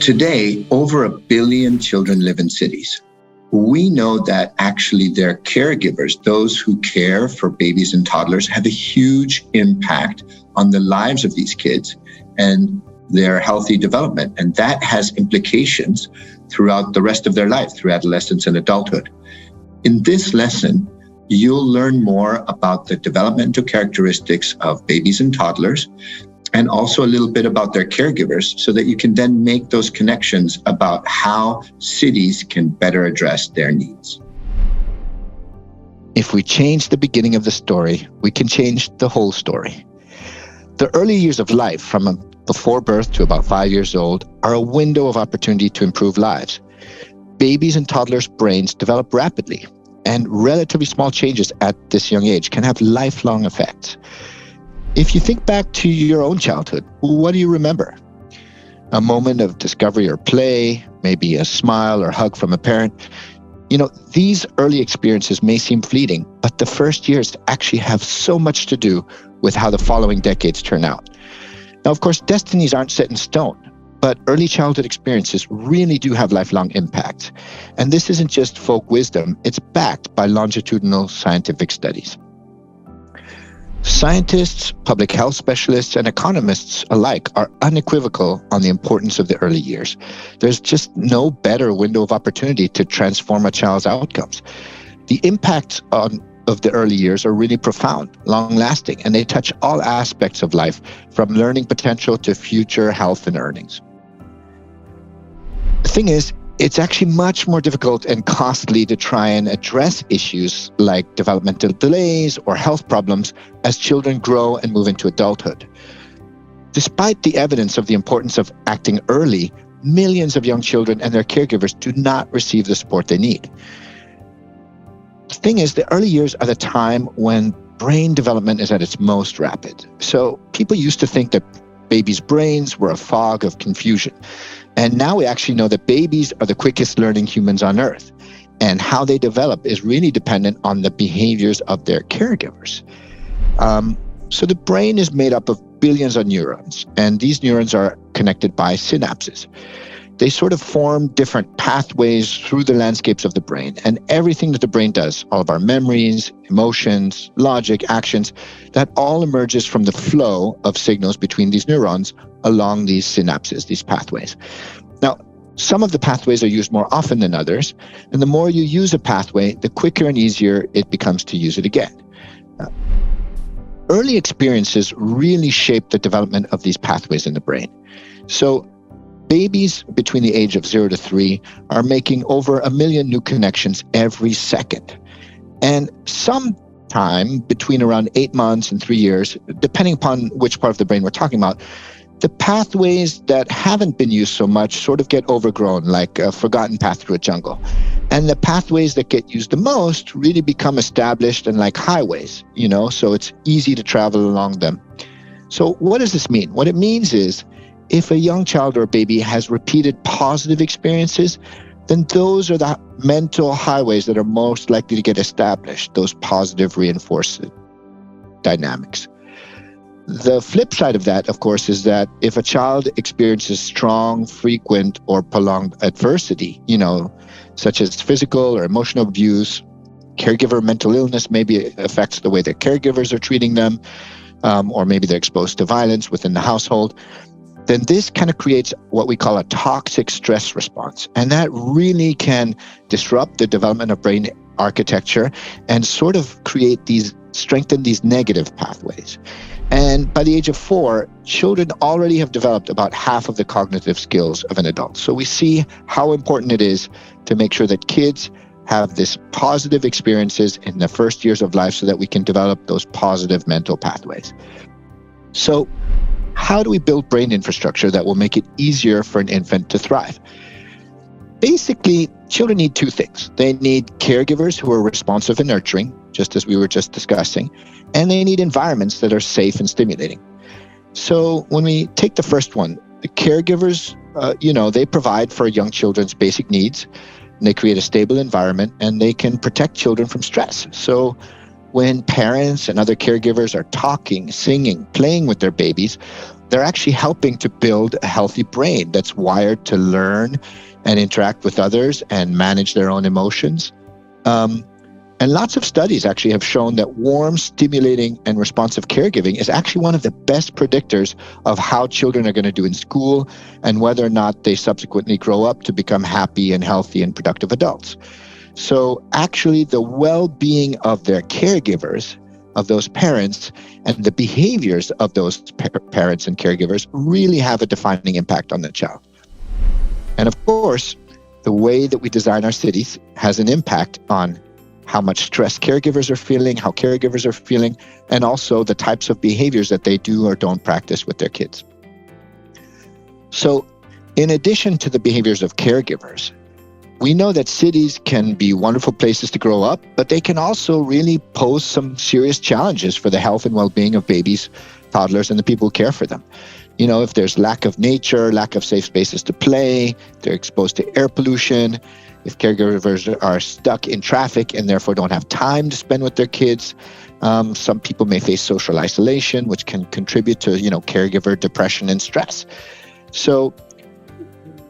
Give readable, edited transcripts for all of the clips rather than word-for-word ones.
Today, over 1 billion children live in cities. We know that actually their caregivers, those who care for babies and toddlers, have a huge impact on the lives of these kids and their healthy development. And that has implications throughout the rest of their life, through adolescence and adulthood. In this lesson, you'll learn more about the developmental characteristics of babies and toddlers, and also a little bit about their caregivers, so that you can then make those connections about how cities can better address their needs. If we change the beginning of the story, we can change the whole story. The early years of life, from before birth to about 5 years old, are a window of opportunity to improve lives. Babies and toddlers' brains develop rapidly, and relatively small changes at this young age can have lifelong effects. If you think back to your own childhood, what do you remember? A moment of discovery or play, maybe a smile or hug from a parent. These early experiences may seem fleeting, but the first years actually have so much to do with how the following decades turn out. Now, of course, destinies aren't set in stone, but early childhood experiences really do have lifelong impact. And this isn't just folk wisdom, it's backed by longitudinal scientific studies. Scientists, public health specialists, and economists alike are unequivocal on the importance of the early years. There's just no better window of opportunity to transform a child's outcomes. The impacts of the early years are really profound, long-lasting, and they touch all aspects of life, from learning potential to future health and earnings. The thing is, it's actually much more difficult and costly to try and address issues like developmental delays or health problems as children grow and move into adulthood. Despite the evidence of the importance of acting early, millions of young children and their caregivers do not receive the support they need. The thing is, the early years are the time when brain development is at its most rapid. So people used to think that babies' brains were a fog of confusion. And now we actually know that babies are the quickest learning humans on Earth. And how they develop is really dependent on the behaviors of their caregivers. So the brain is made up of billions of neurons, and these neurons are connected by synapses. They sort of form different pathways through the landscapes of the brain, and everything that the brain does, all of our memories, emotions, logic, actions, that all emerges from the flow of signals between these neurons along these synapses, these pathways. Now, some of the pathways are used more often than others, and the more you use a pathway, the quicker and easier it becomes to use it again. Early experiences really shape the development of these pathways in the brain. So babies between the age of 0 to 3 are making over 1 million new connections every second. And sometime between around 8 months and 3 years, depending upon which part of the brain we're talking about, the pathways that haven't been used so much sort of get overgrown, like a forgotten path through a jungle. And the pathways that get used the most really become established and like highways, so it's easy to travel along them. So what does this mean? What it means is, if a young child or a baby has repeated positive experiences, then those are the mental highways that are most likely to get established, those positive reinforcement dynamics. The flip side of that, of course, is that if a child experiences strong, frequent, or prolonged adversity, such as physical or emotional abuse, caregiver mental illness maybe affects the way their caregivers are treating them, or maybe they're exposed to violence within the household, then this kind of creates what we call a toxic stress response. And that really can disrupt the development of brain architecture and sort of strengthen these negative pathways. And by the age of 4, children already have developed about half of the cognitive skills of an adult. So we see how important it is to make sure that kids have this positive experiences in the first years of life so that we can develop those positive mental pathways. So how do we build brain infrastructure that will make it easier for an infant to thrive? Basically, children need 2 things. They need caregivers who are responsive and nurturing, just as we were just discussing, and they need environments that are safe and stimulating. So when we take the first one, the caregivers, they provide for young children's basic needs, and they create a stable environment, and they can protect children from stress. So when parents and other caregivers are talking, singing, playing with their babies, they're actually helping to build a healthy brain that's wired to learn and interact with others and manage their own emotions. And lots of studies actually have shown that warm, stimulating, and responsive caregiving is actually one of the best predictors of how children are going to do in school and whether or not they subsequently grow up to become happy and healthy and productive adults. So actually, the well-being of their caregivers, of those parents, and the behaviors of those parents and caregivers really have a defining impact on the child. And of course, the way that we design our cities has an impact on how much stress caregivers are feeling, how caregivers are feeling, and also the types of behaviors that they do or don't practice with their kids. So in addition to the behaviors of caregivers, we know that cities can be wonderful places to grow up, but they can also really pose some serious challenges for the health and well-being of babies, toddlers, and the people who care for them. You know, if there's lack of nature, lack of safe spaces to play, they're exposed to air pollution, if caregivers are stuck in traffic and therefore don't have time to spend with their kids, some people may face social isolation, which can contribute to, caregiver depression and stress. So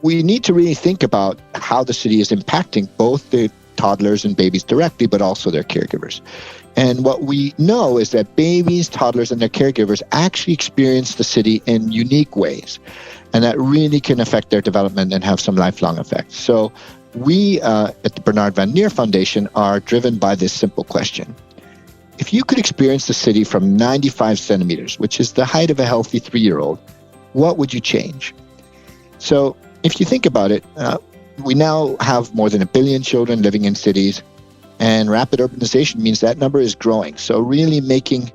we need to really think about how the city is impacting both the toddlers and babies directly, but also their caregivers. And what we know is that babies, toddlers, and their caregivers actually experience the city in unique ways. And that really can affect their development and have some lifelong effects. So we at the Bernard Van Neer Foundation are driven by this simple question. If you could experience the city from 95 centimeters, which is the height of a healthy 3-year-old, what would you change? So if you think about it, we now have more than 1 billion children living in cities, and rapid urbanization means that number is growing. So really making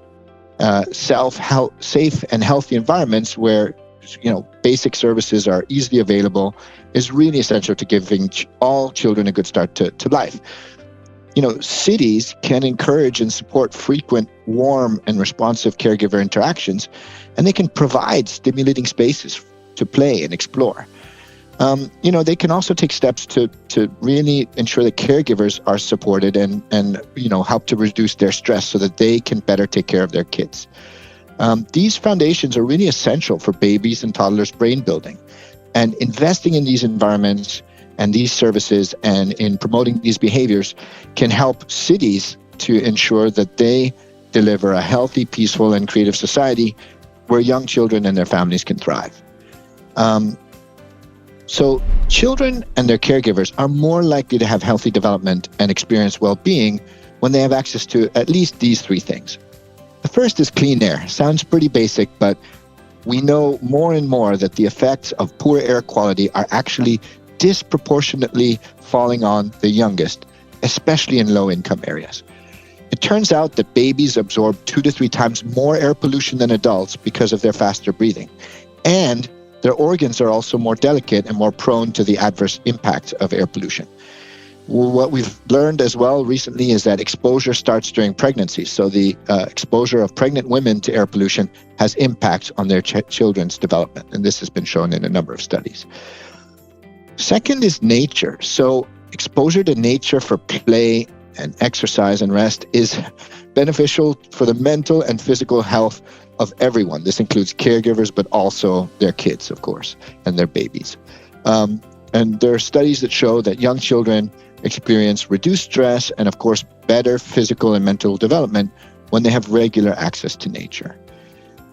safe and healthy environments where basic services are easily available is really essential to giving all children a good start to life. Cities can encourage and support frequent, warm, and responsive caregiver interactions, and they can provide stimulating spaces to play and explore. They can also take steps to really ensure that caregivers are supported and help to reduce their stress so that they can better take care of their kids. These foundations are really essential for babies and toddlers' brain building. And investing in these environments and these services and in promoting these behaviors can help cities to ensure that they deliver a healthy, peaceful, and creative society where young children and their families can thrive. So children and their caregivers are more likely to have healthy development and experience well-being when they have access to at least these 3 things. The first is clean air. Sounds pretty basic, but we know more and more that the effects of poor air quality are actually disproportionately falling on the youngest, especially in low-income areas. It turns out that babies absorb 2 to 3 times more air pollution than adults because of their faster breathing. And their organs are also more delicate and more prone to the adverse impact of air pollution. What we've learned as well recently is that exposure starts during pregnancy. So the exposure of pregnant women to air pollution has impacts on their children's development. And this has been shown in a number of studies. Second is nature. So exposure to nature for play and exercise and rest is beneficial for the mental and physical health of everyone. This includes caregivers, but also their kids, of course, and their babies. And there are studies that show that young children experience reduced stress and, of course, better physical and mental development when they have regular access to nature.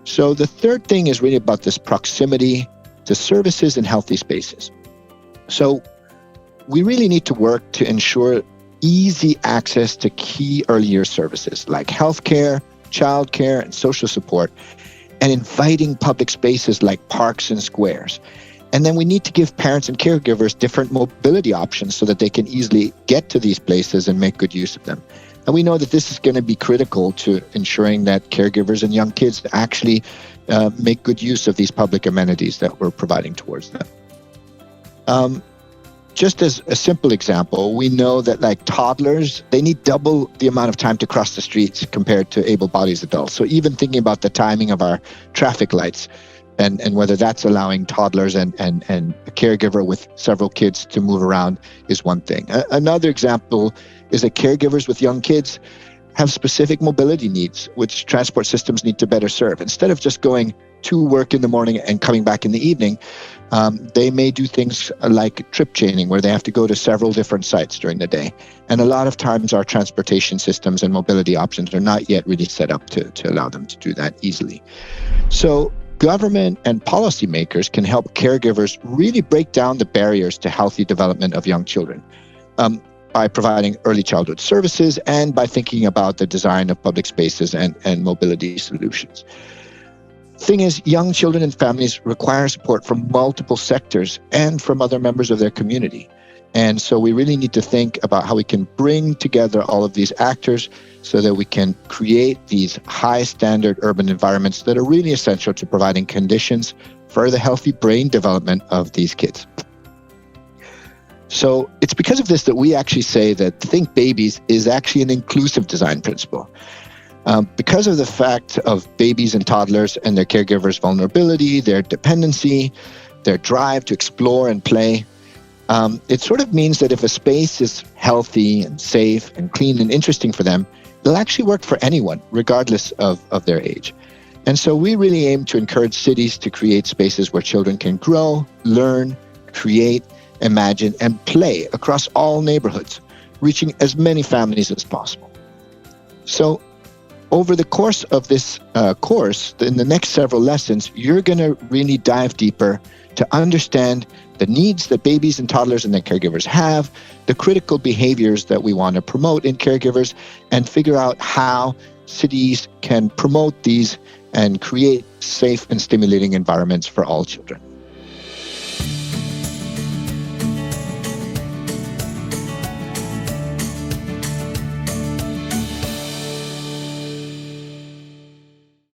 So the third thing is really about this proximity to services and healthy spaces. So we really need to work to ensure easy access to key early years services like healthcare, childcare, and social support, and inviting public spaces like parks and squares. And then we need to give parents and caregivers different mobility options so that they can easily get to these places and make good use of them. And we know that this is going to be critical to ensuring that caregivers and young kids actually make good use of these public amenities that we're providing towards them. Just as a simple example, we know that like toddlers, they need double the amount of time to cross the streets compared to able-bodied adults. So even thinking about the timing of our traffic lights and whether that's allowing toddlers and a caregiver with several kids to move around is one thing. Another example is that caregivers with young kids have specific mobility needs, which transport systems need to better serve. Instead of just going to work in the morning and coming back in the evening, they may do things like trip chaining, where they have to go to several different sites during the day. And a lot of times our transportation systems and mobility options are not yet really set up to allow them to do that easily. So government and policymakers can help caregivers really break down the barriers to healthy development of young children by providing early childhood services and by thinking about the design of public spaces and mobility solutions. Thing is, young children and families require support from multiple sectors and from other members of their community. And so we really need to think about how we can bring together all of these actors so that we can create these high standard urban environments that are really essential to providing conditions for the healthy brain development of these kids. So it's because of this that we actually say that Think Babies is actually an inclusive design principle. Because of the fact of babies and toddlers and their caregivers' vulnerability, their dependency, their drive to explore and play, it sort of means that if a space is healthy and safe and clean and interesting for them, it'll actually work for anyone, regardless of their age. And so we really aim to encourage cities to create spaces where children can grow, learn, create, imagine, and play across all neighborhoods, reaching as many families as possible. So over the course of this course, in the next several lessons, you're going to really dive deeper to understand the needs that babies and toddlers and their caregivers have, the critical behaviors that we want to promote in caregivers, and figure out how cities can promote these and create safe and stimulating environments for all children.